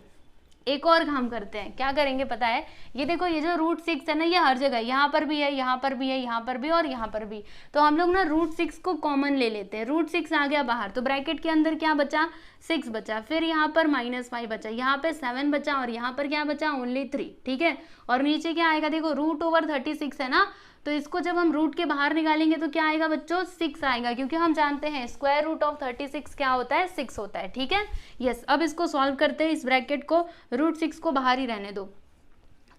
एक और काम करते हैं। क्या करेंगे पता है, ये देखो ये जो √6 है ना, ये हर जगह, यहाँ पर भी है, यहाँ पर भी है, यहाँ पर भी और यहाँ पर भी, तो हम लोग ना √6 को कॉमन ले लेते हैं। √6 आ गया बाहर, तो ब्रैकेट के अंदर क्या बचा, 6 बचा, फिर यहाँ पर -5 बचा, यहाँ पे 7 बचा और यहाँ पर क्या बचा, ओनली 3, ठीक है। और नीचे क्या आएगा, देखो √36 है ना, तो इसको जब हम रूट के बाहर निकालेंगे तो क्या आएगा बच्चों, 6 आएगा, क्योंकि हम जानते हैं √36 क्या होता है, 6 होता है, ठीक है, यस। अब इसको सॉल्व करते हैं, इस ब्रैकेट को √6 को बाहर ही रहने दो।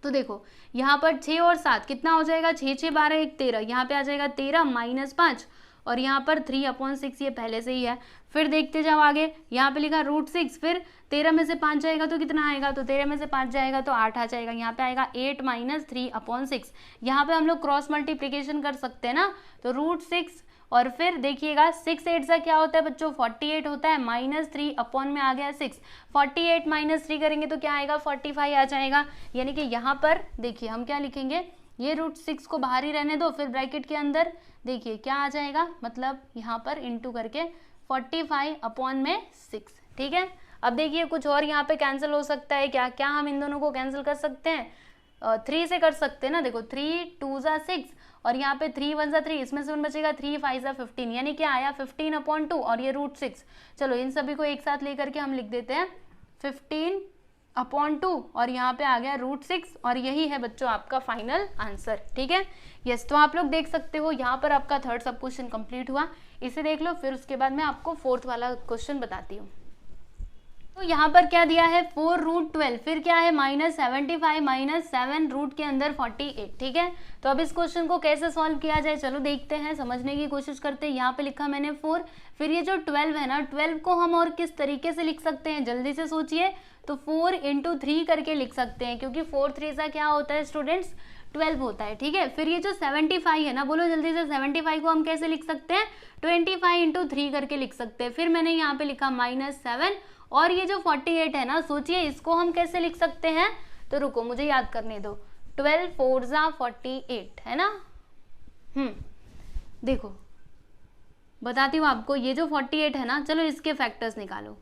तो देखो यहाँ पर 6 और 7 कितना हो जाएगा, 6 6 12 1 13, यहाँ पे आ जाएगा 13 -5 और यहाँ पर 3/6, ये पहले से ही है। फिर देखते जाओ आगे, यहाँ पे लिखा √6, फिर 13 में से 5 जाएगा तो कितना आएगा, तो 13 में से 5 जाएगा तो 8 आ जाएगा, यहाँ पे आएगा 8 -3/6। यहाँ पे हम लोग क्रॉस मल्टीप्लिकेशन कर सकते हैं ना, तो √6 और फिर देखिएगा 6 8 सा क्या होता है बच्चों, 48 होता है, -3 अपॉन में आ गया 6, 48 -3 करेंगे तो क्या आएगा, 45 आ जाएगा। यानी कि यहाँ पर देखिए हम क्या लिखेंगे, ये √6 को बाहर ही रहने दो, फिर ब्रैकेट के अंदर देखिए क्या आ जाएगा, मतलब यहाँ पर इंटू करके 45/6, ठीक है। अब देखिए कुछ और यहाँ पे कैंसिल हो सकता है, क्या क्या हम इन दोनों को कैंसिल कर सकते हैं, 3 से कर सकते हैं ना, देखो 3 2 सा 6 और यहाँ पे 3 1 सा 3, इसमें से 1 बचेगा, 3 5 सा 15, यानी क्या आया 15/2 और ये √6। चलो इन सभी को एक साथ लेकर के हम लिख देते हैं 15/2 और यहाँ पे आ गया √6 और यही है बच्चों आपका फाइनल आंसर, ठीक है, यस। तो आप लोग देख सकते हो यहाँ पर आपका थर्ड सब क्वेश्चन कंप्लीट हुआ, इसे देख लो, फिर उसके बाद मैं आपको फोर्थ वाला क्वेश्चन बताती हूँ। तो यहाँ पर क्या दिया है, 4√12, फिर क्या है -75 -7 रूट के अंदर 48, ठीक है। तो अब इस क्वेश्चन को कैसे सॉल्व किया जाए, चलो देखते हैं, समझने की कोशिश करते हैं। यहाँ पे लिखा मैंने 4, फिर ये जो 12 है ना, 12 को हम और किस तरीके से लिख सकते हैं, जल्दी से सोचिए। तो 4 × 3 करके लिख सकते हैं, क्योंकि 4 3 सा क्या होता है स्टूडेंट्स, 12 होता है, ठीक है। फिर ये जो 75 है ना, बोलो जल्दी से, 75 को हम कैसे लिख सकते हैं, 25 × 3 करके लिख सकते हैं। फिर मैंने यहाँ पे लिखा -7 और ये जो 48 है ना, सोचिए इसको हम कैसे लिख सकते हैं, तो रुको मुझे याद करने दो, 12 4 सा 48 है ना, देखो बताती हूँ आपको, ये जो 48 है ना, चलो इसके फैक्टर्स निकालो।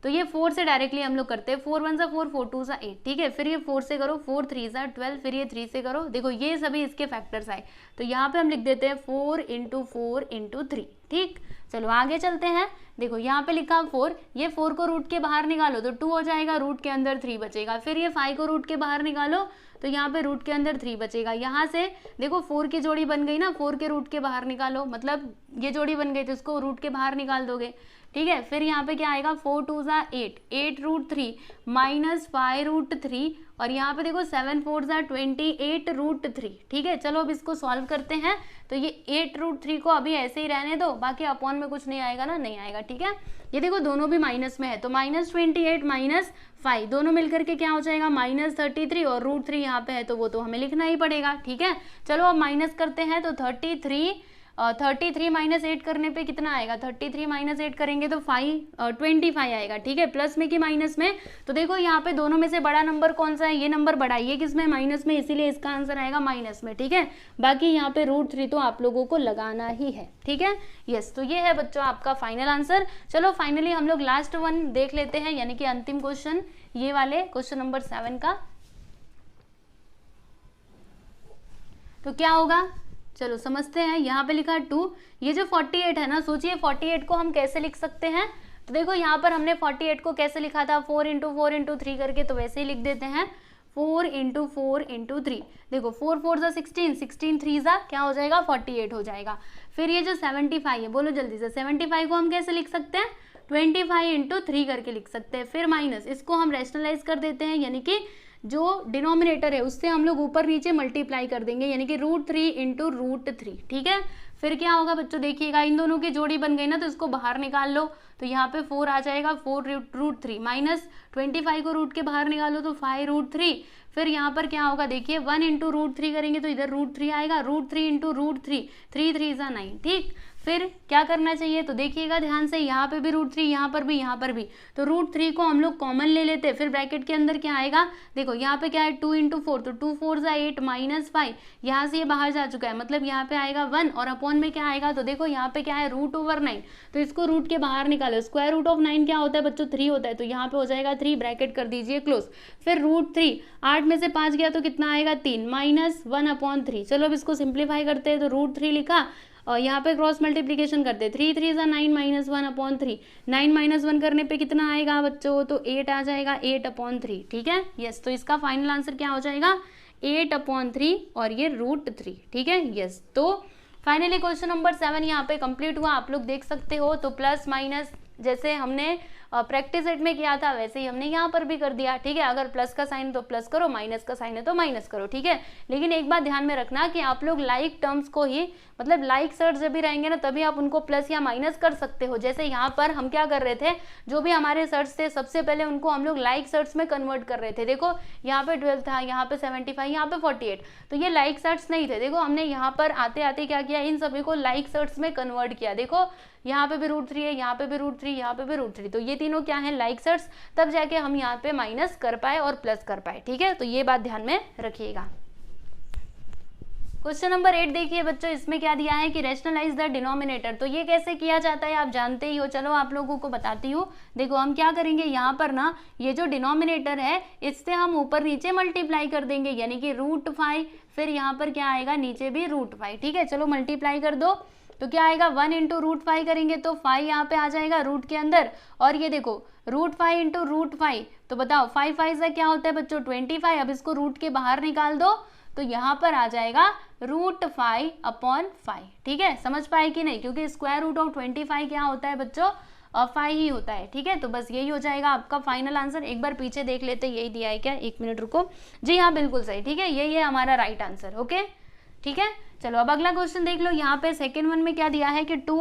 तो ये 4 से डायरेक्टली हम लोग करते हैं, 4 1 सा 4 4 2 सा 8, ठीक है। फिर ये 4 से करो, 4 3 सा 12, फिर ये 3 से करो, देखो ये सभी इसके फैक्टर्स आए, तो यहाँ पे हम लिख देते हैं 4 × 4 × 3, ठीक। चलो आगे चलते हैं, देखो यहाँ पे लिखा 4, ये 4 को रूट के बाहर निकालो तो 2 हो जाएगा, रूट के अंदर 3 बचेगा। फिर ये 5 को रूट के बाहर निकालो तो यहाँ पे रूट के अंदर 3 बचेगा। यहाँ से देखो 4 की जोड़ी बन गई ना, 4 के रूट के बाहर निकालो, मतलब ये जोड़ी बन गई तो इसको रूट के बाहर निकाल दोगे, ठीक है। फिर यहाँ पे क्या आएगा, 4 2 सा 8 8 √3 -5 √3 और यहाँ पे देखो 7 4 28√3, ठीक है। चलो अब इसको सॉल्व करते हैं। तो ये 8√3 को अभी ऐसे ही रहने दो, बाकी अपॉन में कुछ नहीं आएगा ना, नहीं आएगा, ठीक है। ये देखो दोनों भी माइनस में है, तो -28 -5 दोनों मिलकर के क्या हो जाएगा -33, और √3 यहाँ पे है तो वो तो हमें लिखना ही पड़ेगा, ठीक है। चलो अब माइनस करते हैं, तो 33 -8 करने पे कितना आएगा, 33 -8 करेंगे तो 25 आएगा, ठीक है। प्लस में कि माइनस में, तो देखो यहाँ पे दोनों में से बड़ा नंबर कौन सा है, ये नंबर बड़ा है, ये किसमें, माइनस में, इसीलिए इसका आंसर आएगा माइनस में, ठीक है। बाकी यहाँ पे √3 तो आप लोगों को लगाना ही है, ठीक है। यस, तो ये है बच्चों आपका फाइनल आंसर। चलो फाइनली हम लोग लास्ट वन देख लेते हैं, यानी कि अंतिम क्वेश्चन, ये वाले क्वेश्चन नंबर 7 का। तो क्या होगा, चलो समझते हैं। यहाँ पे लिखा 2, ये जो 48 है ना, सोचिए 48 को हम कैसे लिख सकते हैं। तो देखो यहाँ पर हमने 48 को कैसे लिखा था, 4 × 4 × 3 करके, तो वैसे ही लिख देते हैं 4 × 4 × 3। देखो 4 4 = 16, 16 3 क्या हो जाएगा, 48 हो जाएगा। फिर ये जो 75 है, बोलो जल्दी से, 75 को हम कैसे लिख सकते हैं, 25 × 3 करके लिख सकते हैं। फिर माइनस, इसको हम रैशनलाइज कर देते हैं, यानी कि जो डिनोमिनेटर है उससे हम लोग ऊपर नीचे मल्टीप्लाई कर देंगे, यानी कि √3 × √3, ठीक है। फिर क्या होगा बच्चों, देखिएगा इन दोनों की जोड़ी बन गई ना, तो इसको बाहर निकाल लो, तो यहाँ पे 4 आ जाएगा, 4 √3 माइनस 25 को रूट के बाहर निकालो तो 5√3। फिर यहाँ पर क्या होगा, देखिए 1 × √3 करेंगे तो इधर √3 आएगा, √3 × √3, 3 3 = 9, ठीक। फिर क्या करना चाहिए, तो देखिएगा ध्यान से, यहाँ पे भी √3, यहाँ पर भी, यहाँ पर भी, तो √3 को हम लोग कॉमन ले लेते हैं। फिर ब्रैकेट के अंदर क्या आएगा, देखो यहाँ पे क्या है 2 × 4, तो 2 4 = 8 -5, यहाँ से ये बाहर जा चुका है, मतलब यहाँ पे आएगा 1, और अपॉन में क्या आएगा, तो देखो यहाँ पे क्या है √9, तो इसको रूट के बाहर निकालो। √9 क्या होता है बच्चों, 3 होता है, तो यहाँ पे हो जाएगा 3, ब्रैकेट कर दीजिए क्लोज। फिर √3, 8 में से 5 गया तो कितना आएगा, 3 -1/3। चलो अब इसको सिंप्लीफाई करते हैं, तो √3 लिखा, और यहाँ पे क्रॉस मल्टीप्लीकेशन करते हैं, 3 3 = 9 -1/3, 9 - 1 करने पे कितना आएगा बच्चों, तो 8 आ जाएगा, 8/3, ठीक है। यस, तो इसका फाइनल आंसर क्या हो जाएगा, 8/3, और ये √3, ठीक है। यस, तो फाइनली क्वेश्चन नंबर 7 यहाँ पे कंप्लीट हुआ, आप लोग देख सकते हो। तो प्लस माइनस जैसे हमने प्रैक्टिस सेट में किया था वैसे ही हमने यहाँ पर भी कर दिया, ठीक है। अगर प्लस का साइन तो प्लस करो, माइनस का साइन है तो माइनस करो, ठीक है। लेकिन एक बात ध्यान में रखना कि आप लोग लाइक टर्म्स को ही, मतलब लाइक सर्ट्स जब भी रहेंगे ना, तभी आप उनको प्लस या माइनस कर सकते हो। जैसे यहाँ पर हम क्या कर रहे थे, जो भी हमारे सर्ट्स थे सबसे पहले उनको हम लोग लाइक सर्ट्स में कन्वर्ट कर रहे थे। देखो यहाँ पे 12 था, यहाँ पे 75, यहाँ पे 48, तो ये लाइक सर्ट्स नहीं थे। देखो हमने यहाँ पर आते आते क्या किया, इन सभी को लाइक सर्ट्स में कन्वर्ट किया। देखो यहाँ पे भी √3 है, यहाँ पे भी √3, यहाँ पे भी √3, तो ये तीनों क्या है, लाइक सर्ट्स, तब जाके हम यहाँ पे माइनस कर पाए और प्लस कर पाए, ठीक है। तो ये बात ध्यान में रखिएगा। क्वेश्चन नंबर 8 देखिए बच्चों, इसमें क्या दिया है कि रैशनलाइज द डिनोमिनेटर। तो ये कैसे किया जाता है आप जानते ही हो, चलो आप लोगों को बताती हूँ। देखो हम क्या करेंगे, यहाँ पर ना ये जो डिनोमिनेटर है इससे हम ऊपर नीचे मल्टीप्लाई कर देंगे, यानी कि √5, फिर यहाँ पर क्या आएगा, नीचे भी √5, ठीक है। चलो मल्टीप्लाई कर दो, तो क्या आएगा, 1 × √5 करेंगे तो 5 यहाँ पे आ जाएगा रूट के अंदर, और ये देखो √5 × √5, तो बताओ 5 5 से क्या होता है बच्चों, 25। अब इसको रूट के बाहर निकाल दो, तो यहाँ पर आ जाएगा √5/5, ठीक है। समझ पाए कि नहीं, क्योंकि √25 क्या होता है बच्चों, 5 ही होता है, ठीक है। तो बस यही हो जाएगा आपका फाइनल आंसर। एक बार पीछे देख लेते, यही दिया है क्या, 1 मिनट रुको, जी हाँ बिल्कुल सही, ठीक है, यही है हमारा राइट आंसर, ओके, ठीक है। चलो अब अगला क्वेश्चन देख लो, यहाँ पे सेकेंड वन में क्या दिया है कि 2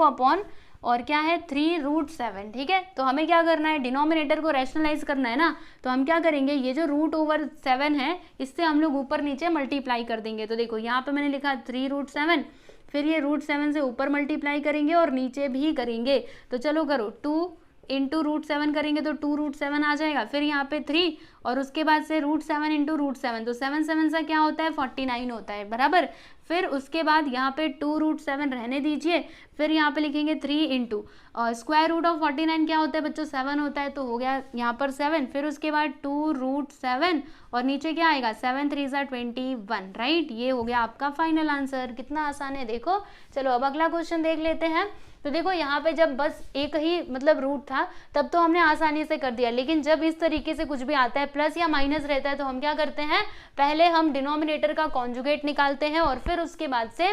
और क्या है 3√7, ठीक है। तो हमें क्या करना है, डिनोमिनेटर को रैशनलाइज करना है ना, तो हम क्या करेंगे, ये जो √7 है इससे हम लोग ऊपर नीचे मल्टीप्लाई कर देंगे। तो देखो यहाँ पे मैंने लिखा 3√7, फिर ये √7 से ऊपर मल्टीप्लाई करेंगे और नीचे भी करेंगे। तो चलो करो, 2 × √7 करेंगे तो 2√7 आ जाएगा, फिर यहाँ पे 3, और उसके बाद से √7 × √7, तो 7 7 सा क्या होता है, 49 होता है, बराबर। फिर उसके बाद यहाँ पे 2√7 रहने दीजिए, फिर यहाँ पे लिखेंगे 3 × √49 क्या होता है बच्चों, 7 होता है, तो हो गया यहाँ पर 7, फिर उसके बाद 2√7, और नीचे क्या आएगा, 7 3 = 21, राइट। ये हो गया आपका फाइनल आंसर। कितना आसान है देखो। चलो अब अगला क्वेश्चन देख लेते हैं। तो देखो यहाँ पे जब बस एक ही मतलब रूट था तब तो हमने आसानी से कर दिया, लेकिन जब इस तरीके से कुछ भी आता है, प्लस या माइनस रहता है, तो हम क्या करते हैं, पहले हम डिनोमिनेटर का कॉन्जुगेट निकालते हैं और फिर उसके बाद से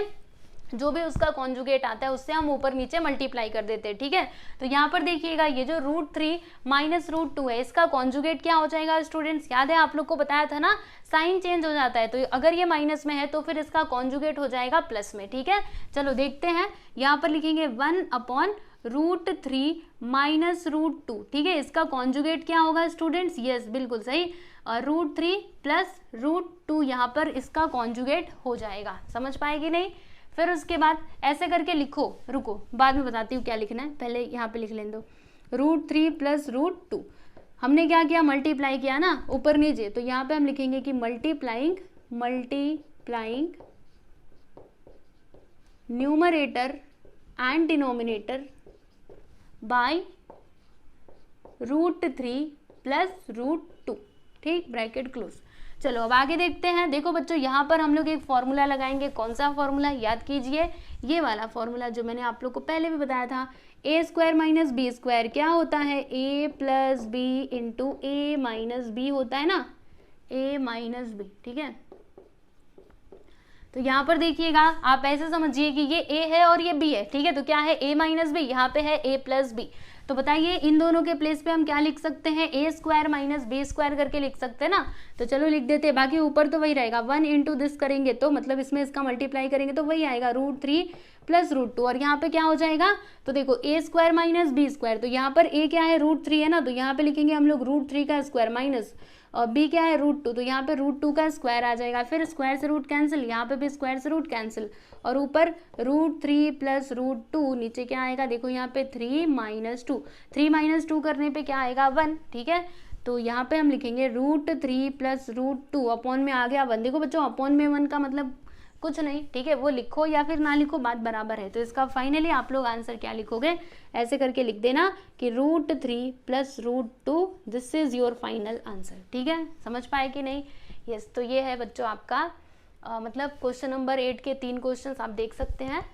जो भी उसका कॉन्जुगेट आता है उससे हम ऊपर नीचे मल्टीप्लाई कर देते हैं, ठीक है। तो यहाँ पर देखिएगा ये जो √3 माइनस √2 है, इसका कॉन्जुगेट क्या हो जाएगा स्टूडेंट्स, याद है आप लोग को बताया था ना, साइन चेंज हो जाता है, तो अगर ये माइनस में है तो फिर इसका कॉन्जुगेट हो जाएगा प्लस में, ठीक है। चलो देखते हैं, यहाँ पर लिखेंगे 1/√3 माइनस √2, ठीक है। इसका कॉन्जुगेट क्या होगा स्टूडेंट्स, यस बिल्कुल सही, √3 प्लस √2 यहाँ पर इसका कॉन्जुगेट हो जाएगा, समझ पाएगी नहीं। फिर उसके बाद ऐसे करके लिखो, रुको बाद में बताती हूँ क्या लिखना है, पहले यहाँ पे लिख लें दो, √3 प्लस √2 हमने क्या किया, मल्टीप्लाई किया ना ऊपर नीचे, तो यहाँ पे हम लिखेंगे कि multiplying numerator and denominator by √3 plus √2, ठीक, ब्रैकेट क्लोज। चलो अब आगे देखते हैं। देखो बच्चों यहाँ पर हम लोग एक फॉर्मूला लगाएंगे, कौन सा फॉर्मूला, याद कीजिए ये वाला फॉर्मूला जो मैंने आप लोग को पहले भी बताया था, a² माइनस b² क्या होता है, a plus B into A minus B होता है ना, a माइनस बी, ठीक है। तो यहाँ पर देखिएगा आप ऐसे समझिए कि ये a है और ये b है, ठीक है। तो क्या है a माइनस बी, यहाँ पे है a प्लस बी, तो बताइए इन दोनों के प्लेस पे हम क्या लिख सकते हैं, a² माइनस b² करके लिख सकते हैं ना। तो चलो लिख देते हैं, बाकी ऊपर तो वही रहेगा, 1 इंटू दिस करेंगे तो मतलब इसमें इसका मल्टीप्लाई करेंगे तो वही आएगा √3 प्लस √2, और यहाँ पे क्या हो जाएगा, तो देखो a² माइनस b², तो यहाँ पर a क्या है, √3 है ना, तो यहाँ पे लिखेंगे हम लोग √3 का स्क्वायर माइनस, और b क्या है √2, तो यहाँ पे √2 का स्क्वायर आ जाएगा, फिर स्क्वायर से रूट कैंसिल, यहाँ पे भी स्क्वायर से रूट कैंसिल, और ऊपर √3 प्लस √2, नीचे क्या आएगा, देखो यहाँ पे 3 माइनस 2, 3 माइनस 2 करने पे क्या आएगा 1, ठीक है। तो यहाँ पे हम लिखेंगे √3 प्लस √2, अपॉन में आ गया 1, देखो बच्चों अपॉन में 1 का मतलब कुछ नहीं, ठीक है, वो लिखो या फिर ना लिखो बात बराबर है। तो इसका फाइनली आप लोग आंसर क्या लिखोगे, ऐसे करके लिख देना कि √3 plus √2, this is your final answer, ठीक है। समझ पाए कि नहीं, यस। तो ये है बच्चों आपका मतलब क्वेश्चन नंबर 8 के 3 क्वेश्चन आप देख सकते हैं।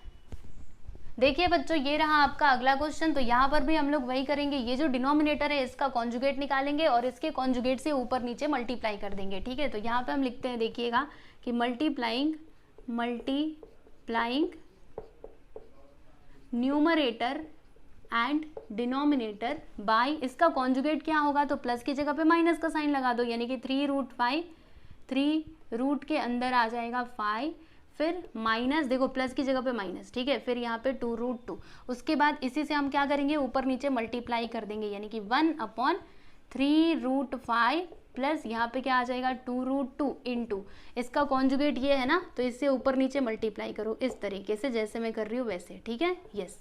देखिए बच्चों ये रहा आपका अगला क्वेश्चन, तो यहाँ पर भी हम लोग वही करेंगे, ये जो डिनोमिनेटर है इसका कॉन्जुगेट निकालेंगे और इसके कॉन्जुगेट से ऊपर नीचे मल्टीप्लाई कर देंगे, ठीक है। तो यहाँ पे हम लिखते हैं, देखिएगा कि multiplying numerator and denominator by, इसका कॉन्जुगेट क्या होगा, तो प्लस की जगह पे माइनस का साइन लगा दो, यानी कि 3√5, 3 रूट के अंदर आ जाएगा 5, फिर माइनस, देखो प्लस की जगह पे माइनस, ठीक है, फिर यहाँ पे 2√2, उसके बाद इसी से हम क्या करेंगे, ऊपर नीचे मल्टीप्लाई कर देंगे, यानी कि 1/3√5 प्लस यहाँ पे क्या आ जाएगा 2√2 इंटू, इसका कॉन्जुगेट ये है ना, तो इससे ऊपर नीचे मल्टीप्लाई करो इस तरीके से जैसे मैं कर रही हूँ वैसे, ठीक है, यस।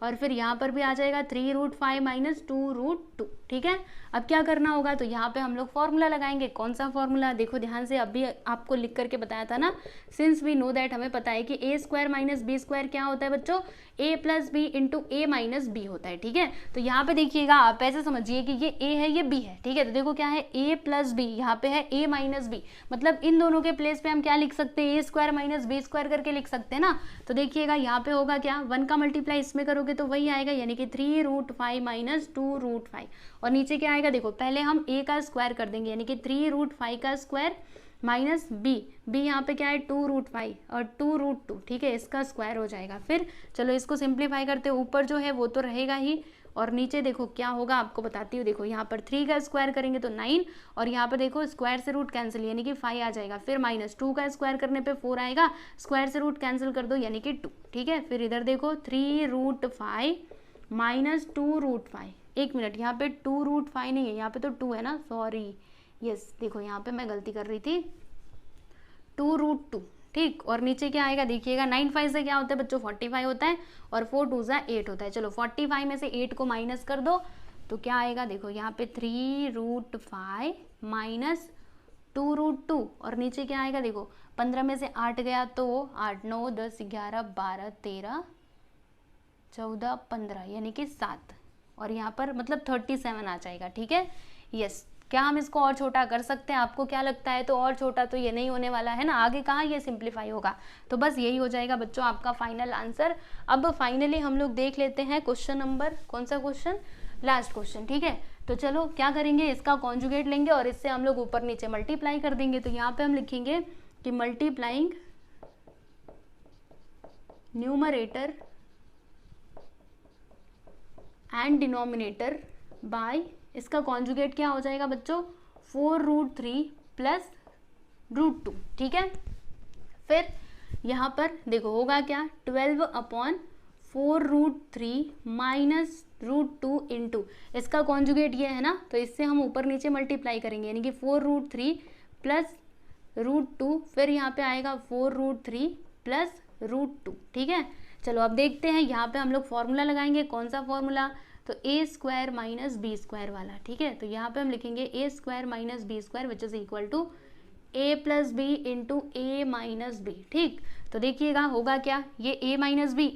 और फिर यहाँ पर भी आ जाएगा 3√5 माइनस 2√2, ठीक है। अब क्या करना होगा, तो यहाँ पे हम लोग फॉर्मूला लगाएंगे, कौन सा फॉर्मूला, देखो ध्यान से, अभी आपको लिख करके बताया था ना, सिंस वी नो दैट, हमें पता है कि a² माइनस b² क्या होता है बच्चों, a plus B into A minus B होता है, ठीक है। तो यहाँ पे देखिएगा आप ऐसे समझिए कि ये a है ये b है, ठीक है। तो देखो क्या है a प्लस बी, यहाँ पे है a माइनस बी, मतलब इन दोनों के प्लेस पे हम क्या लिख सकते हैं, a² माइनस b² करके लिख सकते हैं ना। तो देखिएगा यहाँ पे होगा क्या, 1 का मल्टीप्लाई इसमें करोगे तो वही आएगा, यानी कि 3√5 माइनस 2√5, और नीचे क्या आएगा, देखो पहले हम a का स्क्वायर कर देंगे, यानी कि 3√5 का स्क्वायर माइनस b यहाँ पे क्या है 2√5 और 2√2, ठीक है, इसका स्क्वायर हो जाएगा। फिर चलो इसको सिंप्लीफाई करते हैं, ऊपर जो है वो तो रहेगा ही, और नीचे देखो क्या होगा आपको बताती हूँ, देखो यहाँ पर 3 का स्क्वायर करेंगे तो 9, और यहाँ पर देखो स्क्वायर से रूट कैंसिल, यानी कि 5 आ जाएगा, फिर माइनस 2 का स्क्वायर करने पे 4 आएगा, स्क्वायर से रूट कैंसिल कर दो, यानी कि 2, ठीक है। फिर इधर देखो 3√5 माइनस 2√5, एक मिनट, यहाँ पे 2√5 नहीं है, यहाँ पे तो 2 है ना, सॉरी, यस, देखो यहाँ पे मैं गलती कर रही थी, 2√2, ठीक। और नीचे क्या आएगा, देखिएगा 9 5 से क्या होता है बच्चों 45 होता है, और 4 2 8 होता है। चलो 45 में से 8 को माइनस कर दो तो क्या आएगा, देखो यहाँ पे 3√5 माइनस 2√2, और नीचे क्या आएगा, देखो 15 में से 8 गया तो 8 9 10 11 12 13 14 15, यानी कि 7, और यहाँ पर मतलब 37 आ जाएगा, ठीक है, यस। क्या हम इसको और छोटा कर सकते हैं, आपको क्या लगता है, तो और छोटा तो ये नहीं होने वाला है ना, आगे कहाँ ये सिंप्लीफाई होगा, तो बस यही हो जाएगा बच्चों आपका फाइनल आंसर। अब फाइनली हम लोग देख लेते हैं क्वेश्चन नंबर, कौन सा क्वेश्चन, लास्ट क्वेश्चन, ठीक है। तो चलो क्या करेंगे, इसका कॉन्जुगेट लेंगे और इससे हम लोग ऊपर नीचे मल्टीप्लाई कर देंगे। तो यहाँ पे हम लिखेंगे कि multiplying numerator and denominator by, इसका कॉन्जुगेट क्या हो जाएगा बच्चों, 4√3 प्लस √2, ठीक है। फिर यहाँ पर देखो होगा क्या, 12/4√3 माइनस √2 इंटू, इसका कॉन्जुगेट ये है ना, तो इससे हम ऊपर नीचे मल्टीप्लाई करेंगे, यानी कि 4√3 प्लस √2, फिर यहाँ पे आएगा 4√3 प्लस √2, ठीक है। चलो अब देखते हैं, यहाँ पे हम लोग फॉर्मूला लगाएंगे, कौन सा फॉर्मूला, तो A square minus B square वाला, ठीक है। तो यहाँ पे हम लिखेंगे A square minus B square which is equal to A plus B into A minus B, ठीक। तो देखिएगा होगा क्या, ये a माइनस बी,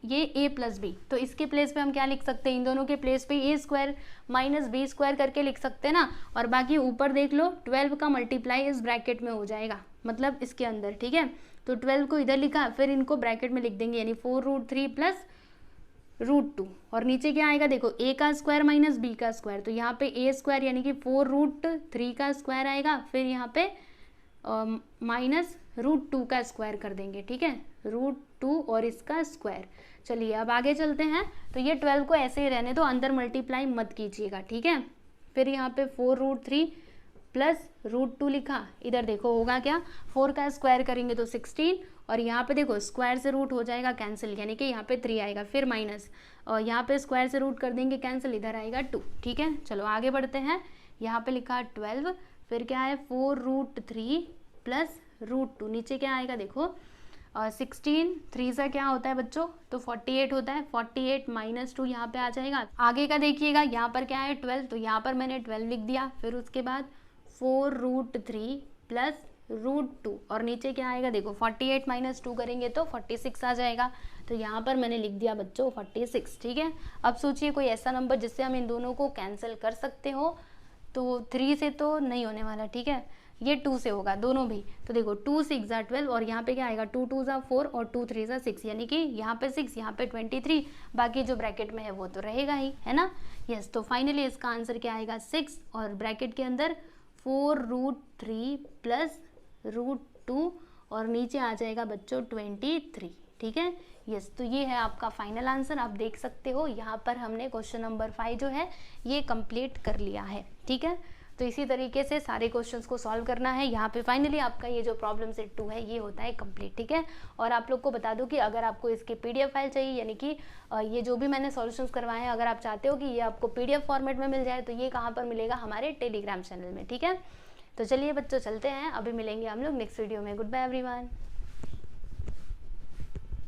ये a प्लस बी, तो इसके प्लेस पे हम क्या लिख सकते हैं, इन दोनों के प्लेस पे ए स्क्वायर माइनस बी स्क्वायर करके लिख सकते हैं ना। और बाकी ऊपर देख लो 12 का मल्टीप्लाई इस ब्रैकेट में हो जाएगा, मतलब इसके अंदर, ठीक है। तो 12 को इधर लिखा, फिर इनको ब्रैकेट में लिख देंगे, यानी 4√3 प्लस √2, और नीचे क्या आएगा देखो, a का स्क्वायर माइनस b का स्क्वायर, तो यहाँ पे a स्क्वायर यानी कि 4√3 का स्क्वायर आएगा, फिर यहाँ पे माइनस √2 का स्क्वायर कर देंगे, ठीक है, √2 और इसका स्क्वायर। चलिए अब आगे चलते हैं, तो ये 12 को ऐसे ही रहने दो, अंदर मल्टीप्लाई मत कीजिएगा, ठीक है। फिर यहाँ पे 4√3 प्लस √2 लिखा, इधर देखो होगा क्या, 4 का स्क्वायर करेंगे तो 16, और यहाँ पे देखो स्क्वायर से रूट हो जाएगा कैंसिल, यानी कि यहाँ पे 3 आएगा, फिर माइनस, और यहाँ पे स्क्वायर से रूट कर देंगे कैंसिल, इधर आएगा 2, ठीक है। चलो आगे बढ़ते हैं, यहाँ पे लिखा 12, फिर क्या है 4√3 प्लस √2, नीचे क्या आएगा देखो 16, 3 से क्या होता है बच्चों, तो 48 होता है, 48 माइनस 2 यहाँ पे आ जाएगा। आगे का देखिएगा, यहाँ पर क्या है 12, तो यहाँ पर मैंने 12 लिख दिया, फिर उसके बाद 4√3 प्लस √2, और नीचे क्या आएगा देखो 48 माइनस 2 करेंगे तो 46 आ जाएगा, तो यहाँ पर मैंने लिख दिया बच्चों 46, ठीक है। अब सोचिए कोई ऐसा नंबर जिससे हम इन दोनों को कैंसिल कर सकते हो, तो 3 से तो नहीं होने वाला, ठीक है, ये 2 से होगा दोनों भी। तो देखो 2 6 = 12, और यहाँ पे क्या आएगा 2 2 = 4 और 2 3 = 6, यानी कि यहाँ पे 6, यहाँ पे 23, बाकी जो ब्रैकेट में है वो तो रहेगा ही, है ना। यस, तो फाइनली इसका आंसर क्या आएगा 6, और ब्रैकेट के अंदर 4√3 प्लस √2, और नीचे आ जाएगा बच्चों 23, ठीक है। यस, तो ये है आपका फाइनल आंसर। आप देख सकते हो यहाँ पर हमने क्वेश्चन नंबर 5 जो है ये कंप्लीट कर लिया है, ठीक है। तो इसी तरीके से सारे क्वेश्चंस को सॉल्व करना है। यहाँ पे फाइनली आपका ये जो प्रॉब्लम सेट 2 है ये होता है कंप्लीट, ठीक है। और आप लोग को बता दूं कि अगर आपको इसकी PDF फाइल चाहिए, यानी कि ये जो भी मैंने सॉल्यूशंस करवाए हैं, अगर आप चाहते हो कि ये आपको PDF फॉर्मेट में मिल जाए, तो ये कहाँ पर मिलेगा, हमारे टेलीग्राम चैनल में, ठीक है। तो चलिए बच्चों चलते हैं, अभी मिलेंगे हम लोग नेक्स्ट वीडियो में। Goodbye everyone.